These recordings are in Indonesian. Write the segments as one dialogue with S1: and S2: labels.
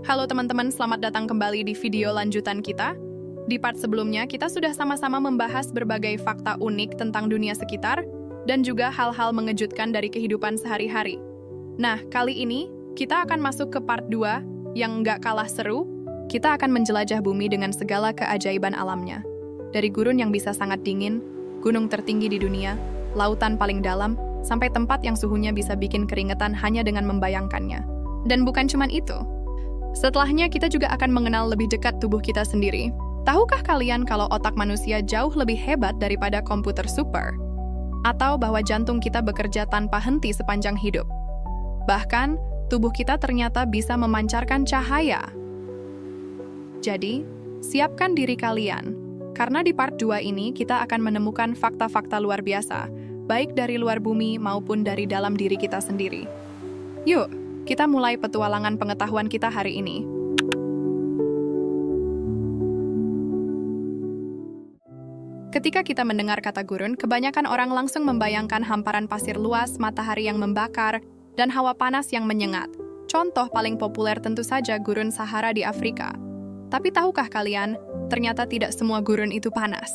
S1: Halo teman-teman, selamat datang kembali di video lanjutan kita. Di part sebelumnya, kita sudah sama-sama membahas berbagai fakta unik tentang dunia sekitar dan juga hal-hal mengejutkan dari kehidupan sehari-hari. Nah, kali ini kita akan masuk ke part 2 yang nggak kalah seru. Kita akan menjelajah bumi dengan segala keajaiban alamnya. Dari gurun yang bisa sangat dingin, gunung tertinggi di dunia, lautan paling dalam, sampai tempat yang suhunya bisa bikin keringetan hanya dengan membayangkannya. Dan bukan cuma itu. Setelahnya kita juga akan mengenal lebih dekat tubuh kita sendiri. Tahukah kalian kalau otak manusia jauh lebih hebat daripada komputer super? Atau bahwa jantung kita bekerja tanpa henti sepanjang hidup? Bahkan, tubuh kita ternyata bisa memancarkan cahaya. Jadi, siapkan diri kalian. Karena di part 2 ini kita akan menemukan fakta-fakta luar biasa, baik dari luar bumi maupun dari dalam diri kita sendiri. Yuk, kita mulai petualangan pengetahuan kita hari ini. Ketika kita mendengar kata gurun, kebanyakan orang langsung membayangkan hamparan pasir luas, matahari yang membakar, dan hawa panas yang menyengat. Contoh paling populer tentu saja gurun Sahara di Afrika. Tapi tahukah kalian, ternyata tidak semua gurun itu panas.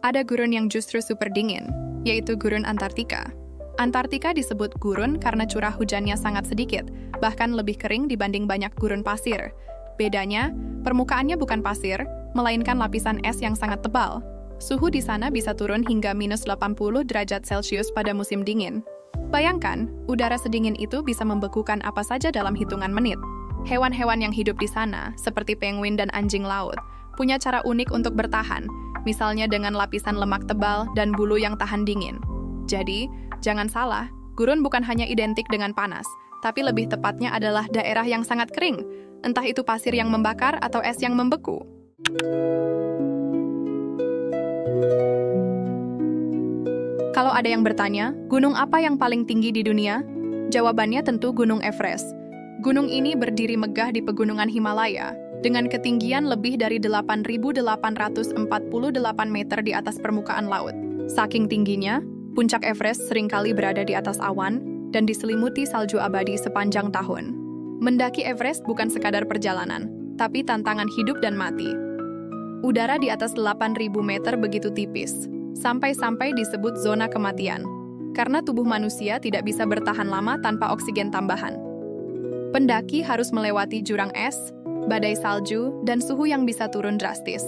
S1: Ada gurun yang justru super dingin, yaitu gurun Antartika. Antartika disebut gurun karena curah hujannya sangat sedikit, bahkan lebih kering dibanding banyak gurun pasir. Bedanya, permukaannya bukan pasir, melainkan lapisan es yang sangat tebal. Suhu di sana bisa turun hingga minus 80 derajat Celcius pada musim dingin. Bayangkan, udara sedingin itu bisa membekukan apa saja dalam hitungan menit. Hewan-hewan yang hidup di sana, seperti penguin dan anjing laut, punya cara unik untuk bertahan, misalnya dengan lapisan lemak tebal dan bulu yang tahan dingin. Jadi, jangan salah, gurun bukan hanya identik dengan panas, tapi lebih tepatnya adalah daerah yang sangat kering, entah itu pasir yang membakar atau es yang membeku. Kalau ada yang bertanya, gunung apa yang paling tinggi di dunia? Jawabannya tentu Gunung Everest. Gunung ini berdiri megah di pegunungan Himalaya, dengan ketinggian lebih dari 8.848 meter di atas permukaan laut. Saking tingginya, puncak Everest seringkali berada di atas awan dan diselimuti salju abadi sepanjang tahun. Mendaki Everest bukan sekadar perjalanan, tapi tantangan hidup dan mati. Udara di atas 8.000 meter begitu tipis, sampai-sampai disebut zona kematian, karena tubuh manusia tidak bisa bertahan lama tanpa oksigen tambahan. Pendaki harus melewati jurang es, badai salju, dan suhu yang bisa turun drastis.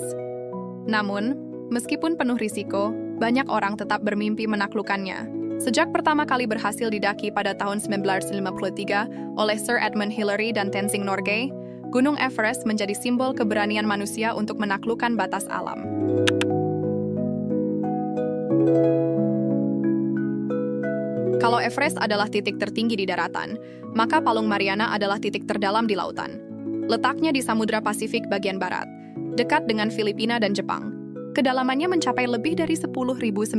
S1: Namun, meskipun penuh risiko, banyak orang tetap bermimpi menaklukkannya. Sejak pertama kali berhasil didaki pada tahun 1953 oleh Sir Edmund Hillary dan Tenzing Norgay, Gunung Everest menjadi simbol keberanian manusia untuk menaklukkan batas alam. Kalau Everest adalah titik tertinggi di daratan, maka Palung Mariana adalah titik terdalam di lautan. Letaknya di Samudra Pasifik bagian barat, dekat dengan Filipina dan Jepang. Kedalamannya mencapai lebih dari 10.900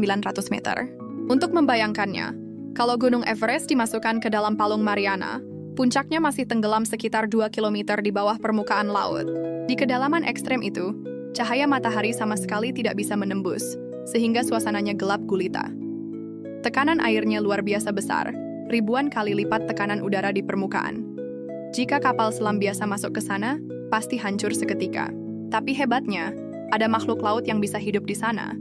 S1: meter. Untuk membayangkannya, kalau Gunung Everest dimasukkan ke dalam Palung Mariana, puncaknya masih tenggelam sekitar 2 km di bawah permukaan laut. Di kedalaman ekstrem itu, cahaya matahari sama sekali tidak bisa menembus, sehingga suasananya gelap gulita. Tekanan airnya luar biasa besar, ribuan kali lipat tekanan udara di permukaan. Jika kapal selam biasa masuk ke sana, pasti hancur seketika. Tapi hebatnya, ada makhluk laut yang bisa hidup di sana.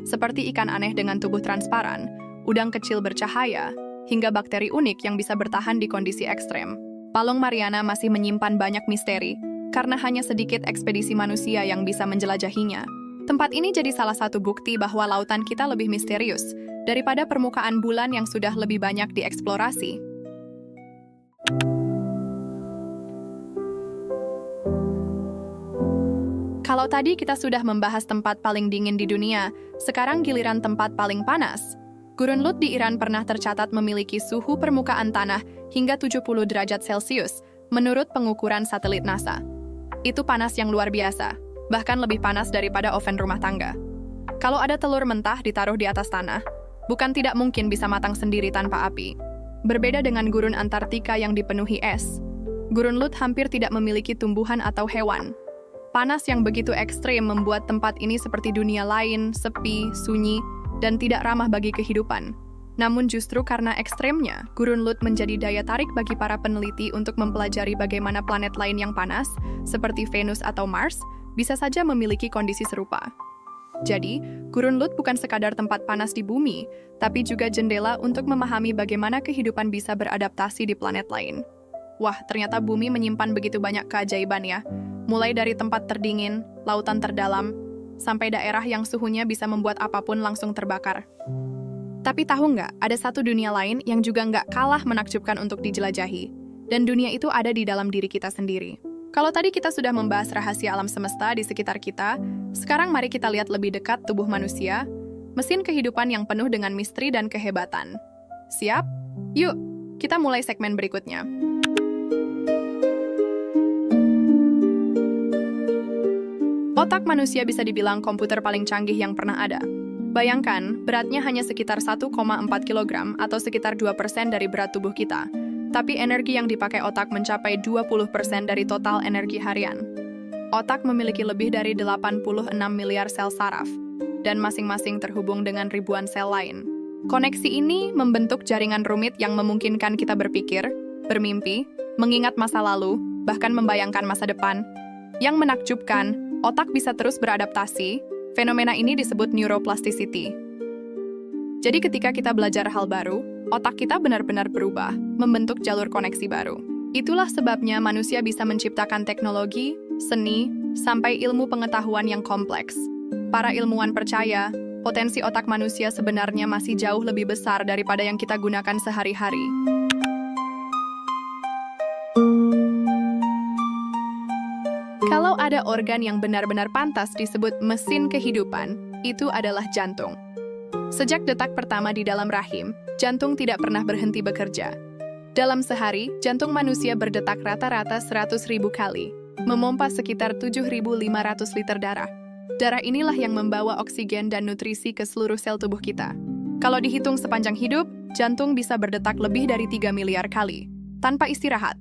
S1: Seperti ikan aneh dengan tubuh transparan, udang kecil bercahaya, hingga bakteri unik yang bisa bertahan di kondisi ekstrem. Palung Mariana masih menyimpan banyak misteri, karena hanya sedikit ekspedisi manusia yang bisa menjelajahinya. Tempat ini jadi salah satu bukti bahwa lautan kita lebih misterius daripada permukaan bulan yang sudah lebih banyak dieksplorasi. Kalau tadi kita sudah membahas tempat paling dingin di dunia, sekarang giliran tempat paling panas. Gurun Lut di Iran pernah tercatat memiliki suhu permukaan tanah hingga 70 derajat Celcius, menurut pengukuran satelit NASA. Itu panas yang luar biasa, bahkan lebih panas daripada oven rumah tangga. Kalau ada telur mentah ditaruh di atas tanah, bukan tidak mungkin bisa matang sendiri tanpa api. Berbeda dengan gurun Antartika yang dipenuhi es, Gurun Lut hampir tidak memiliki tumbuhan atau hewan. Panas yang begitu ekstrem membuat tempat ini seperti dunia lain, sepi, sunyi, dan tidak ramah bagi kehidupan. Namun justru karena ekstremnya, gurun Lut menjadi daya tarik bagi para peneliti untuk mempelajari bagaimana planet lain yang panas, seperti Venus atau Mars, bisa saja memiliki kondisi serupa. Jadi, gurun Lut bukan sekadar tempat panas di bumi, tapi juga jendela untuk memahami bagaimana kehidupan bisa beradaptasi di planet lain. Wah, ternyata bumi menyimpan begitu banyak keajaiban ya. Mulai dari tempat terdingin, lautan terdalam, sampai daerah yang suhunya bisa membuat apapun langsung terbakar. Tapi tahu nggak, ada satu dunia lain yang juga nggak kalah menakjubkan untuk dijelajahi. Dan dunia itu ada di dalam diri kita sendiri. Kalau tadi kita sudah membahas rahasia alam semesta di sekitar kita, sekarang mari kita lihat lebih dekat tubuh manusia, mesin kehidupan yang penuh dengan misteri dan kehebatan. Siap? Yuk, kita mulai segmen berikutnya. Otak manusia bisa dibilang komputer paling canggih yang pernah ada. Bayangkan, beratnya hanya sekitar 1,4 kg atau sekitar 2% dari berat tubuh kita. Tapi energi yang dipakai otak mencapai 20% dari total energi harian. Otak memiliki lebih dari 86 miliar sel saraf, dan masing-masing terhubung dengan ribuan sel lain. Koneksi ini membentuk jaringan rumit yang memungkinkan kita berpikir, bermimpi, mengingat masa lalu, bahkan membayangkan masa depan. Yang menakjubkan, otak bisa terus beradaptasi. Fenomena ini disebut neuroplasticity. Jadi ketika kita belajar hal baru, otak kita benar-benar berubah, membentuk jalur koneksi baru. Itulah sebabnya manusia bisa menciptakan teknologi, seni, sampai ilmu pengetahuan yang kompleks. Para ilmuwan percaya, potensi otak manusia sebenarnya masih jauh lebih besar daripada yang kita gunakan sehari-hari. Kalau ada organ yang benar-benar pantas disebut mesin kehidupan, itu adalah jantung. Sejak detak pertama di dalam rahim, jantung tidak pernah berhenti bekerja. Dalam sehari, jantung manusia berdetak rata-rata 100.000 kali, memompa sekitar 7.500 liter darah. Darah inilah yang membawa oksigen dan nutrisi ke seluruh sel tubuh kita. Kalau dihitung sepanjang hidup, jantung bisa berdetak lebih dari 3 miliar kali, tanpa istirahat.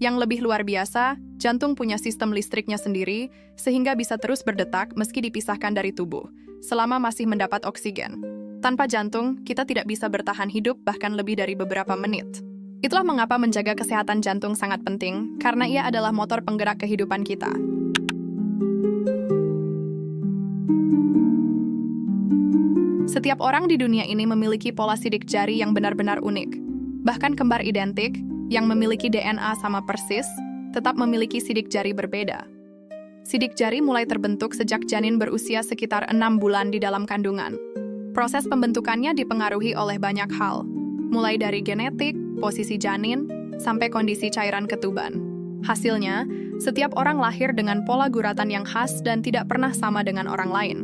S1: Yang lebih luar biasa, jantung punya sistem listriknya sendiri, sehingga bisa terus berdetak meski dipisahkan dari tubuh, selama masih mendapat oksigen. Tanpa jantung, kita tidak bisa bertahan hidup bahkan lebih dari beberapa menit. Itulah mengapa menjaga kesehatan jantung sangat penting, karena ia adalah motor penggerak kehidupan kita. Setiap orang di dunia ini memiliki pola sidik jari yang benar-benar unik. Bahkan kembar identik, yang memiliki DNA sama persis, tetap memiliki sidik jari berbeda. Sidik jari mulai terbentuk sejak janin berusia sekitar 6 bulan di dalam kandungan. Proses pembentukannya dipengaruhi oleh banyak hal, mulai dari genetik, posisi janin, sampai kondisi cairan ketuban. Hasilnya, setiap orang lahir dengan pola guratan yang khas dan tidak pernah sama dengan orang lain.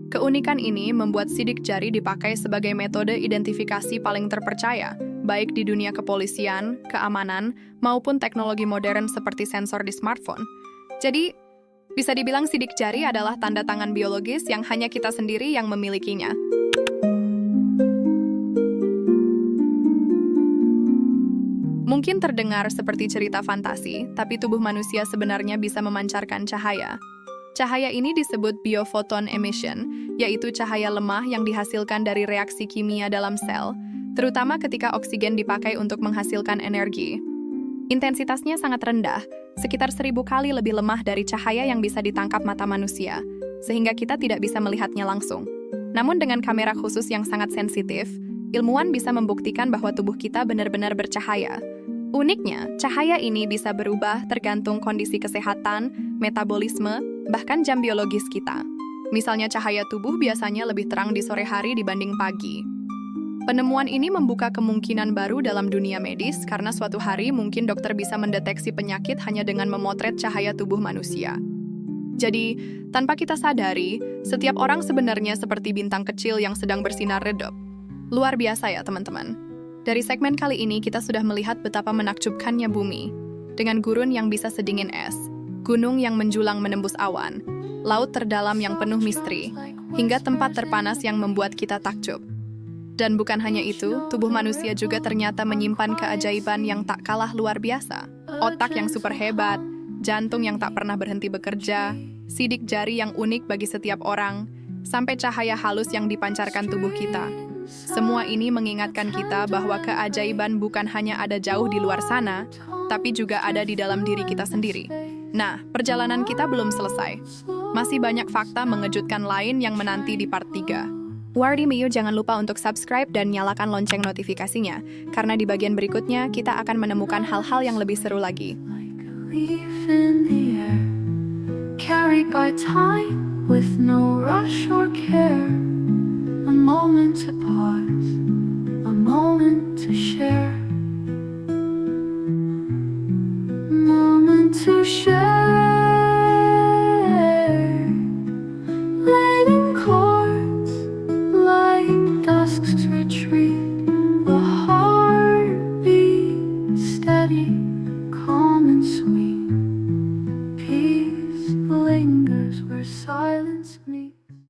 S1: Keunikan ini membuat sidik jari dipakai sebagai metode identifikasi paling terpercaya, baik di dunia kepolisian, keamanan, maupun teknologi modern seperti sensor di smartphone. Jadi, bisa dibilang sidik jari adalah tanda tangan biologis yang hanya kita sendiri yang memilikinya. Mungkin terdengar seperti cerita fantasi, tapi tubuh manusia sebenarnya bisa memancarkan cahaya. Cahaya ini disebut biophoton emission, yaitu cahaya lemah yang dihasilkan dari reaksi kimia dalam sel, terutama ketika oksigen dipakai untuk menghasilkan energi. Intensitasnya sangat rendah, sekitar 1000 kali lebih lemah dari cahaya yang bisa ditangkap mata manusia, sehingga kita tidak bisa melihatnya langsung. Namun dengan kamera khusus yang sangat sensitif, ilmuwan bisa membuktikan bahwa tubuh kita benar-benar bercahaya. Uniknya, cahaya ini bisa berubah tergantung kondisi kesehatan, metabolisme, bahkan jam biologis kita. Misalnya cahaya tubuh biasanya lebih terang di sore hari dibanding pagi. Penemuan ini membuka kemungkinan baru dalam dunia medis karena suatu hari mungkin dokter bisa mendeteksi penyakit hanya dengan memotret cahaya tubuh manusia. Jadi, tanpa kita sadari, setiap orang sebenarnya seperti bintang kecil yang sedang bersinar redup. Luar biasa ya teman-teman. Dari segmen kali ini kita sudah melihat betapa menakjubkannya bumi. Dengan gurun yang bisa sedingin es, gunung yang menjulang menembus awan, laut terdalam yang penuh misteri, hingga tempat terpanas yang membuat kita takjub. Dan bukan hanya itu, tubuh manusia juga ternyata menyimpan keajaiban yang tak kalah luar biasa. Otak yang super hebat, jantung yang tak pernah berhenti bekerja, sidik jari yang unik bagi setiap orang, sampai cahaya halus yang dipancarkan tubuh kita. Semua ini mengingatkan kita bahwa keajaiban bukan hanya ada jauh di luar sana, tapi juga ada di dalam diri kita sendiri. Nah, perjalanan kita belum selesai. Masih banyak fakta mengejutkan lain yang menanti di part 3. Wardi Miu jangan lupa untuk subscribe dan nyalakan lonceng notifikasinya, karena di bagian berikutnya kita akan menemukan hal-hal yang lebih seru lagi.
S2: Leaf in the air, carried by time with no rush or care. A moment to pause, a moment to share.